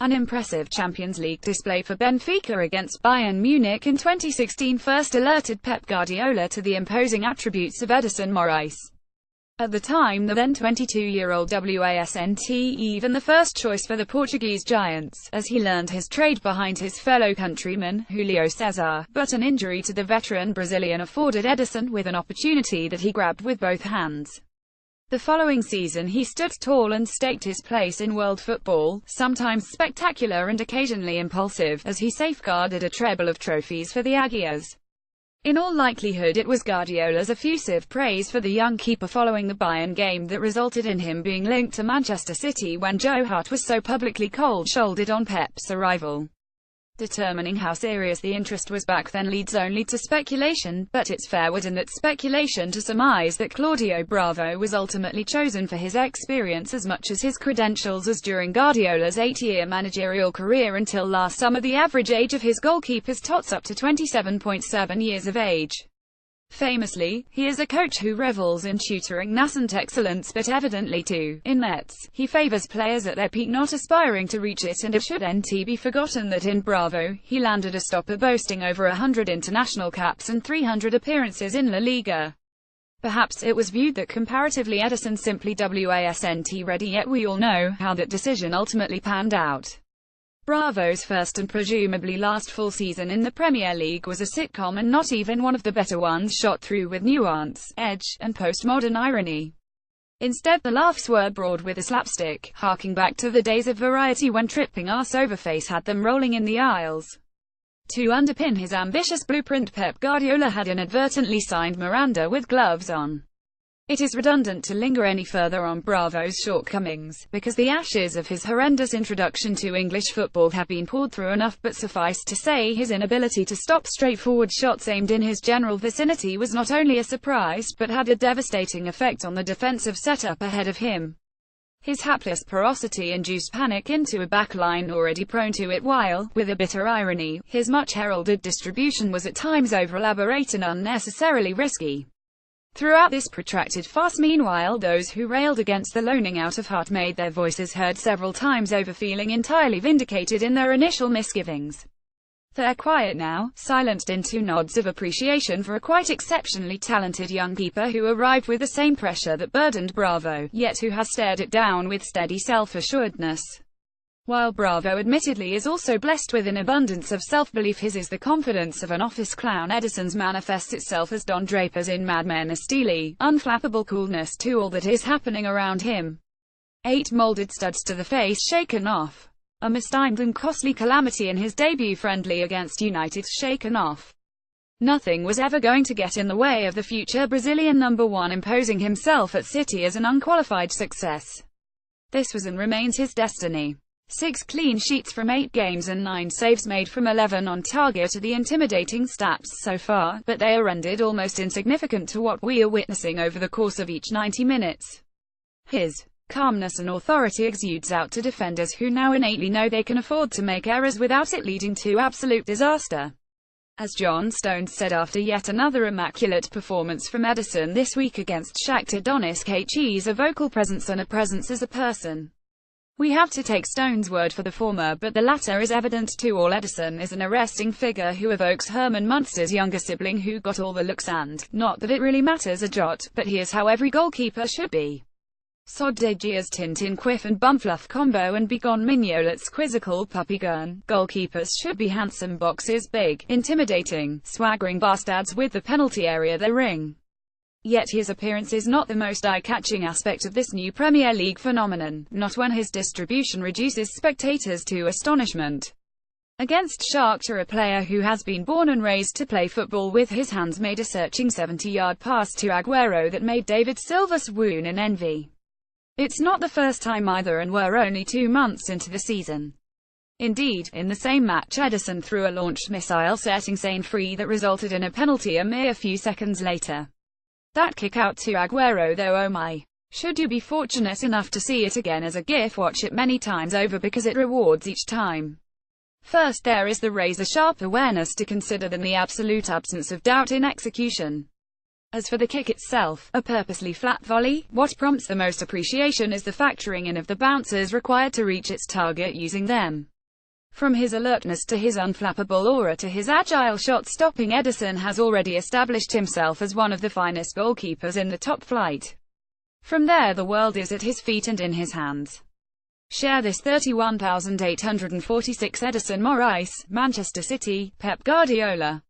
An impressive Champions League display for Benfica against Bayern Munich in 2016 first alerted Pep Guardiola to the imposing attributes of Ederson Moraes. At the time, the then 22-year-old wasn't even the first choice for the Portuguese Giants, as he learned his trade behind his fellow countryman, Julio Cesar, but an injury to the veteran Brazilian afforded Ederson with an opportunity that he grabbed with both hands. The following season he stood tall and staked his place in world football, sometimes spectacular and occasionally impulsive, as he safeguarded a treble of trophies for the Águias. In all likelihood it was Guardiola's effusive praise for the young keeper following the Bayern game that resulted in him being linked to Manchester City when Joe Hart was so publicly cold-shouldered on Pep's arrival. Determining how serious the interest was back then leads only to speculation, but it's fair within that speculation to surmise that Claudio Bravo was ultimately chosen for his experience as much as his credentials, as during Guardiola's 8-year managerial career until last summer the average age of his goalkeepers tots up to 27.7 years of age. Famously, he is a coach who revels in tutoring nascent excellence, but evidently too, in nets, he favours players at their peak not aspiring to reach it, and it shouldn't be forgotten that in Bravo, he landed a stopper boasting over 100 international caps and 300 appearances in La Liga. Perhaps it was viewed that comparatively Ederson simply wasn't ready, yet we all know how that decision ultimately panned out. Bravo's first and presumably last full season in the Premier League was a sitcom, and not even one of the better ones, shot through with nuance, edge, and postmodern irony. Instead, the laughs were broad with a slapstick, harking back to the days of Variety when tripping arse over face had them rolling in the aisles. To underpin his ambitious blueprint, Pep Guardiola had inadvertently signed Miranda with gloves on. It is redundant to linger any further on Bravo's shortcomings, because the ashes of his horrendous introduction to English football have been poured through enough, but suffice to say his inability to stop straightforward shots aimed in his general vicinity was not only a surprise, but had a devastating effect on the defensive setup ahead of him. His hapless porosity induced panic into a backline already prone to it, while, with a bitter irony, his much-heralded distribution was at times over-elaborate and unnecessarily risky. Throughout this protracted farce, meanwhile, those who railed against the loaning out of Hart made their voices heard several times over, feeling entirely vindicated in their initial misgivings. They're quiet now, silenced into nods of appreciation for a quite exceptionally talented young keeper who arrived with the same pressure that burdened Bravo, yet who has stared it down with steady self-assuredness. While Bravo admittedly is also blessed with an abundance of self-belief, his is the confidence of an office clown. Ederson's manifests itself as Don Draper's in Mad Men, a steely, unflappable coolness to all that is happening around him. 8 molded studs to the face shaken off. A mistimed and costly calamity in his debut friendly against United, shaken off. Nothing was ever going to get in the way of the future Brazilian number 1 imposing himself at City as an unqualified success. This was and remains his destiny. 6 clean sheets from 8 games and 9 saves made from 11 on target are the intimidating stats so far, but they are rendered almost insignificant to what we are witnessing over the course of each 90 minutes. His calmness and authority exudes out to defenders who now innately know they can afford to make errors without it leading to absolute disaster. As John Stones said after yet another immaculate performance from Ederson this week against Shakhtar Donetsk, he's a vocal presence and a presence as a person. We have to take Stone's word for the former, but the latter is evident to all. Ederson is an arresting figure who evokes Herman Munster's younger sibling who got all the looks, and, not that it really matters a jot, but he is how every goalkeeper should be. Sod de Gia's Tintin quiff and bumfluff combo, and begone Mignolet's quizzical puppy gun. Goalkeepers should be handsome boxes, big, intimidating, swaggering bastards with the penalty area their ring. Yet his appearance is not the most eye-catching aspect of this new Premier League phenomenon, not when his distribution reduces spectators to astonishment. Against Shakhtar, a player who has been born and raised to play football with his hands made a searching 70-yard pass to Aguero that made David Silva swoon in envy. It's not the first time either, and we're only 2 months into the season. Indeed, in the same match Ederson threw a launched missile setting Sane free that resulted in a penalty a mere few seconds later. That kick out to Aguero though, oh my. Should you be fortunate enough to see it again as a GIF, watch it many times over because it rewards each time. First, there is the razor-sharp awareness to consider, then the absolute absence of doubt in execution. As for the kick itself, a purposely flat volley, what prompts the most appreciation is the factoring in of the bouncers required to reach its target using them. From his alertness to his unflappable aura to his agile shot-stopping, Ederson has already established himself as one of the finest goalkeepers in the top flight. From there the world is at his feet and in his hands. Share this. 31,846 Ederson Moraes, Manchester City, Pep Guardiola.